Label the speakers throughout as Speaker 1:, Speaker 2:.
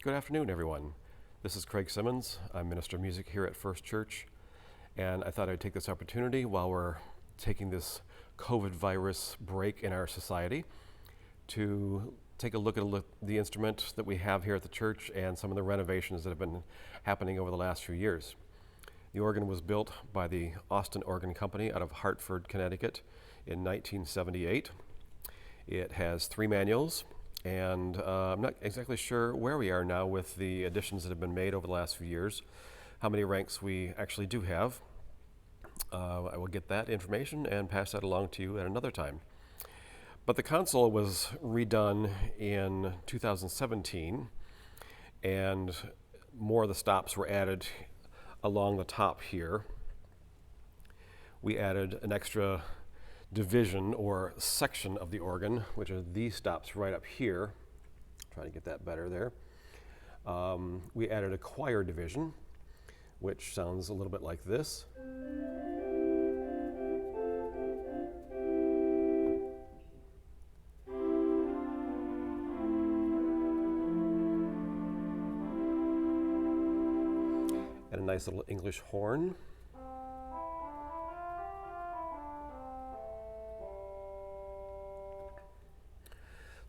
Speaker 1: Good afternoon, everyone. This is Craig Simmons. I'm Minister of Music here at First Church, and I thought I'd take this opportunity while we're taking this COVID virus break in our society to take a look at the instrument that we have here at the church and some of the renovations that have been happening over the last few years. The organ was built by the Austin Organ Company out of Hartford, Connecticut in 1978. It has 3 manuals. And I'm not exactly sure where we are now with the additions that have been made over the last few years, how many ranks we actually do have. I will get that information and pass that along to you at another time. But the console was redone in 2017, and more of the stops were added along the top here. We added an extra division or section of the organ, which are these stops right up here. Try to get that better there. We added a choir division, which sounds a little bit like this. And a nice little English horn.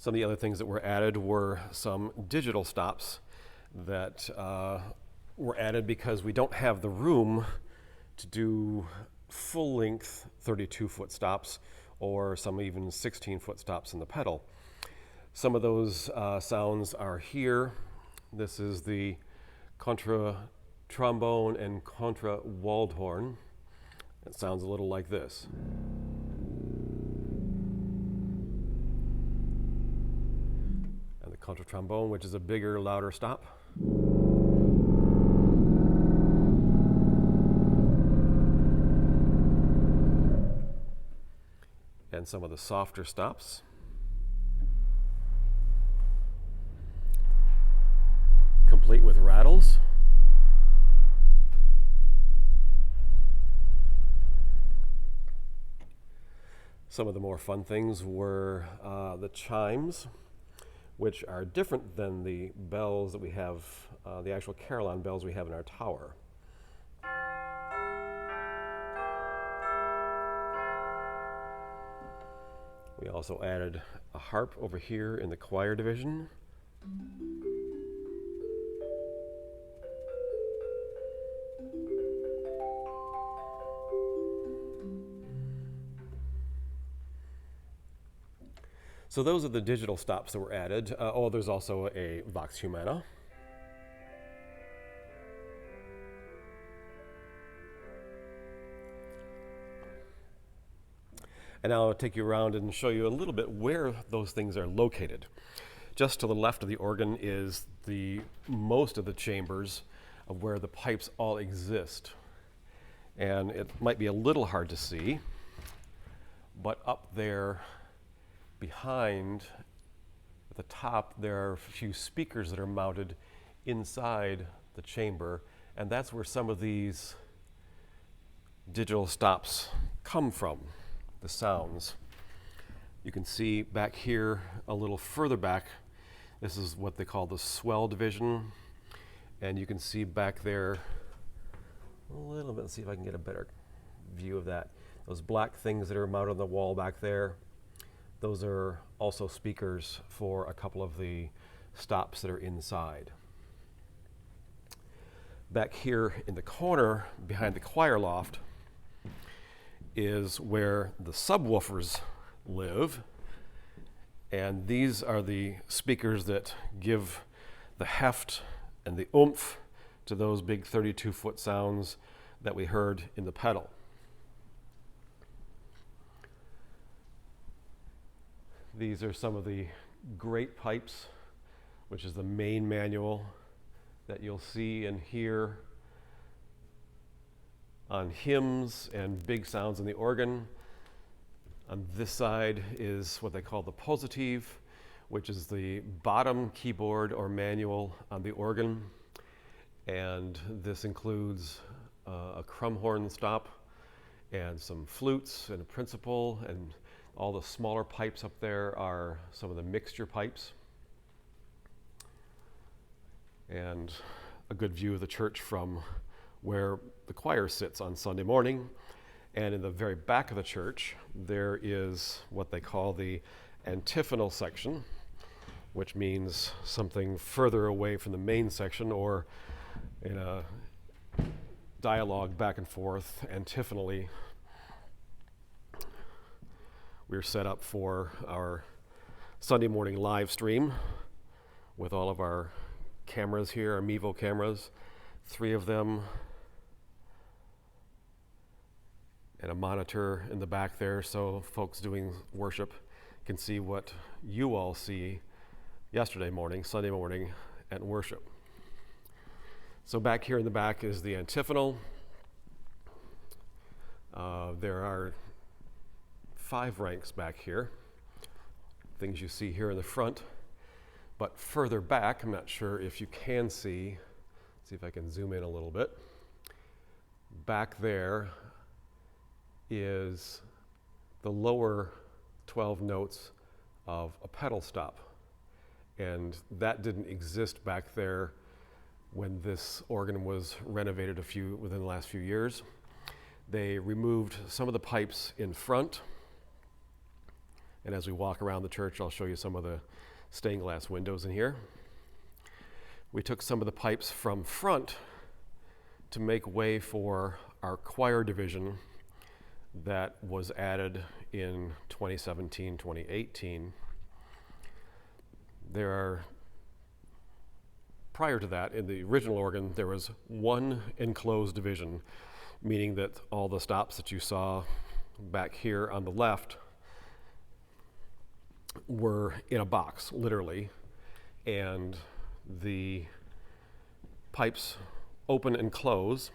Speaker 1: Some of the other things that were added were some digital stops that were added because we don't have the room to do full-length 32-foot stops or some even 16-foot stops in the pedal. Some of those sounds are here. This is the contra trombone and contra waldhorn. It sounds a little like this. Contra trombone, which is a bigger, louder stop. And some of the softer stops. Complete with rattles. Some of the more fun things were the chimes, which are different than the bells that we have, the actual carillon bells we have in our tower. We also added a harp over here in the choir division. So those are the digital stops that were added. There's also a Vox Humana. And now I'll take you around and show you a little bit where those things are located. Just to the left of the organ is most of the chambers of where the pipes all exist. And it might be a little hard to see, but up there behind, at the top, there are a few speakers that are mounted inside the chamber, and that's where some of these digital stops come from, the sounds. You can see back here, a little further back, this is what they call the swell division, and you can see back there a little bit. Let's see if I can get a better view of that. Those black things that are mounted on the wall back there, those are also speakers for a couple of the stops that are inside. Back here in the corner behind the choir loft is where the subwoofers live, and these are the speakers that give the heft and the oomph to those big 32-foot sounds that we heard in the pedal. These are some of the great pipes, which is the main manual that you'll see and hear on hymns and big sounds in the organ. On this side is what they call the positive, which is the bottom keyboard or manual on the organ. And this includes a crumhorn stop and some flutes and a principal, and all the smaller pipes up there are some of the mixture pipes. and a good view of the church from where the choir sits on Sunday morning. And in the very back of the church, there is what they call the antiphonal section, which means something further away from the main section, or in a dialogue back and forth antiphonally. We're set up for our Sunday morning live stream with all of our cameras here, our Mevo cameras, 3 of them, and a monitor in the back there so folks doing worship can see what you all see yesterday morning, Sunday morning at worship. So back here in the back is the antiphonal. There are 5 ranks back here, things you see here in the front. But further back, I'm not sure if you can see if I can zoom in a little bit. Back there is the lower 12 notes of a pedal stop. And that didn't exist back there when this organ was renovated within the last few years. They removed some of the pipes in front. And as we walk around the church, I'll show you some of the stained glass windows in here. We took some of the pipes from front to make way for our choir division that was added in 2017, 2018. Prior to that, in the original organ, there was one enclosed division, meaning that all the stops that you saw back here on the left were in a box, literally, and the pipes open and close.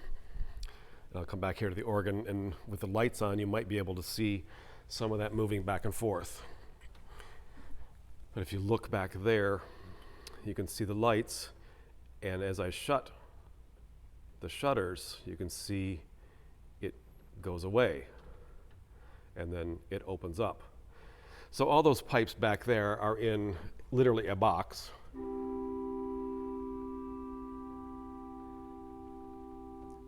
Speaker 1: I'll come back here to the organ, and with the lights on, you might be able to see some of that moving back and forth. But if you look back there, you can see the lights, and as I shut the shutters, you can see it goes away, and then it opens up. So all those pipes back there are in literally a box.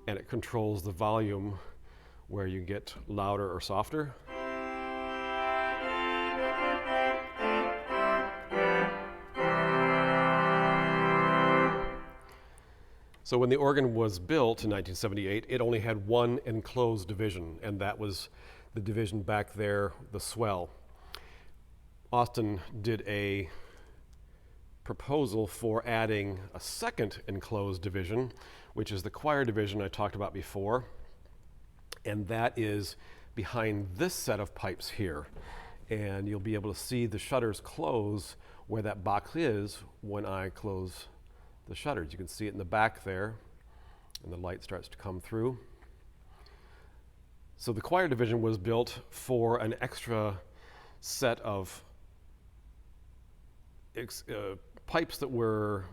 Speaker 1: And it controls the volume where you get louder or softer. So when the organ was built in 1978, it only had one enclosed division, and that was the division back there, the swell. Austin did a proposal for adding a second enclosed division, which is the choir division I talked about before, and that is behind this set of pipes here. And you'll be able to see the shutters close where that box is when I close the shutters. You can see it in the back there, and the light starts to come through. So the choir division was built for an extra set of pipes that were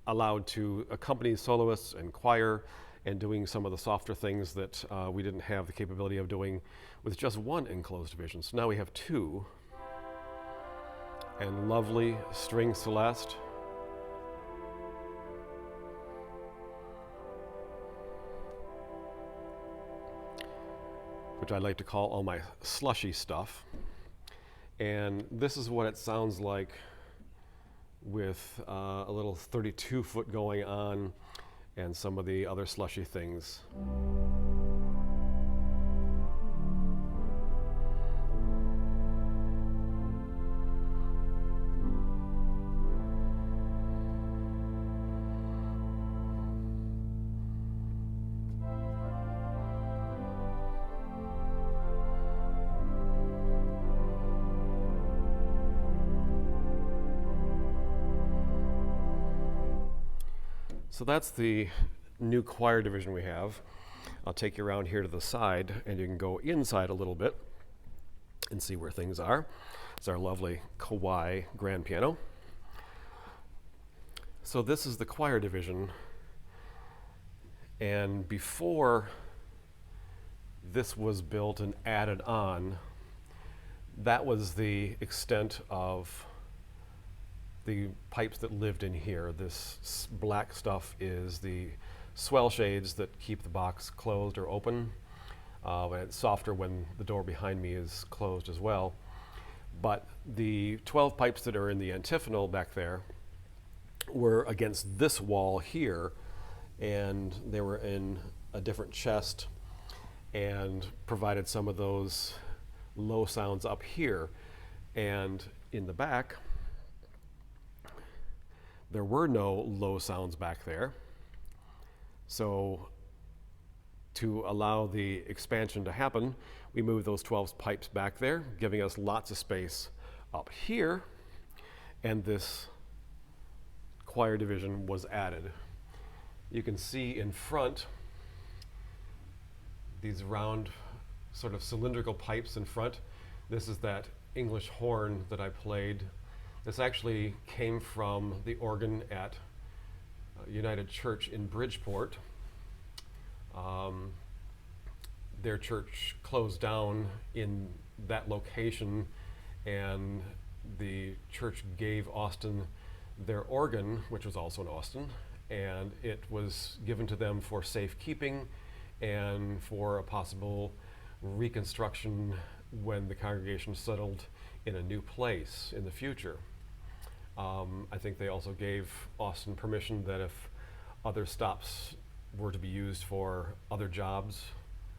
Speaker 1: allowed to accompany soloists and choir, and doing some of the softer things that we didn't have the capability of doing with just one enclosed division. So now we have 2. And lovely string celeste. Which I like to call all my slushy stuff. And this is what it sounds like with a little 32 foot going on and some of the other slushy things. So that's the new choir division we have. I'll take you around here to the side, and you can go inside a little bit and see where things are. It's our lovely Kawai grand piano. So this is the choir division, and before this was built and added on, that was the extent of the pipes that lived in here. This black stuff is the swell shades that keep the box closed or open. And it's softer when the door behind me is closed as well. But the 12 pipes that are in the antiphonal back there were against this wall here, and they were in a different chest and provided some of those low sounds up here. And in the back, there were no low sounds back there. So to allow the expansion to happen, we moved those 12 pipes back there, giving us lots of space up here, and this choir division was added. You can see in front these round sort of cylindrical pipes in front. This is that English horn that I played. This actually came from the organ at United Church in Bridgeport. Their church closed down in that location, and the church gave Austin their organ, which was also in Austin, and it was given to them for safekeeping and for a possible reconstruction when the congregation settled in a new place in the future. I think they also gave Austin permission that if other stops were to be used for other jobs,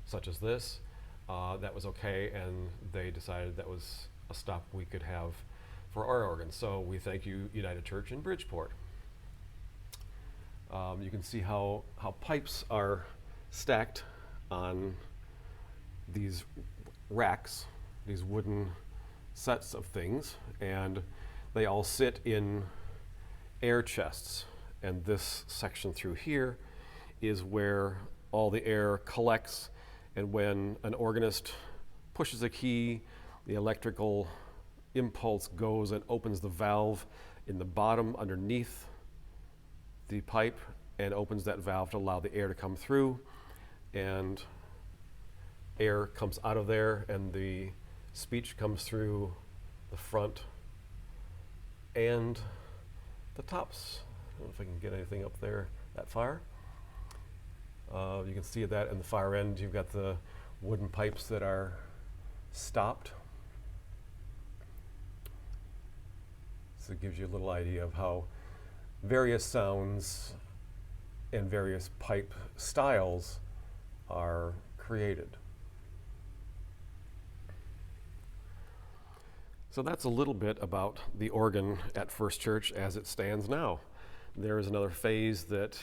Speaker 1: such as this, that was okay, and they decided that was a stop we could have for our organ. So we thank you, United Church in Bridgeport. You can see how pipes are stacked on these racks, these wooden sets of things, and they all sit in air chests. And this section through here is where all the air collects, and when an organist pushes a key, the electrical impulse goes and opens the valve in the bottom underneath the pipe and opens that valve to allow the air to come through, and air comes out of there and the speech comes through the front and the tops. I don't know if I can get anything up there that far. You can see that in the far end, you've got the wooden pipes that are stopped. So it gives you a little idea of how various sounds and various pipe styles are created. So that's a little bit about the organ at First Church as it stands now. There is another phase that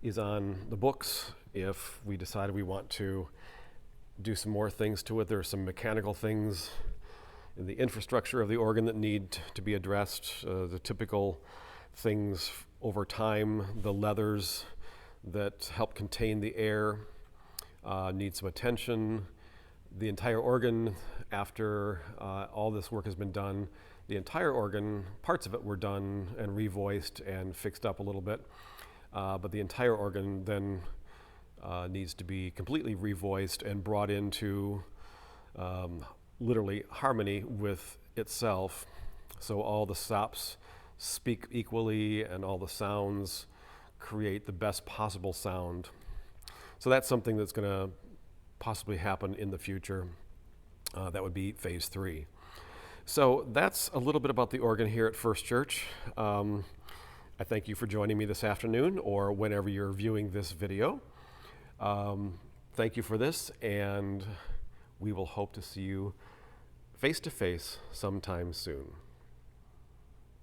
Speaker 1: is on the books if we decide we want to do some more things to it. There are some mechanical things in the infrastructure of the organ that need to be addressed, the typical things over time, the leathers that help contain the air need some attention. The entire organ, after all this work has been done, the entire organ, parts of it were done and revoiced and fixed up a little bit, but the entire organ then needs to be completely revoiced and brought into literally harmony with itself, so all the stops speak equally and all the sounds create the best possible sound. So that's something that's going to possibly happen in the future. That would be phase 3. So that's a little bit about the organ here at First Church. I thank you for joining me this afternoon or whenever you're viewing this video. Thank you for this, and we will hope to see you face to face sometime soon.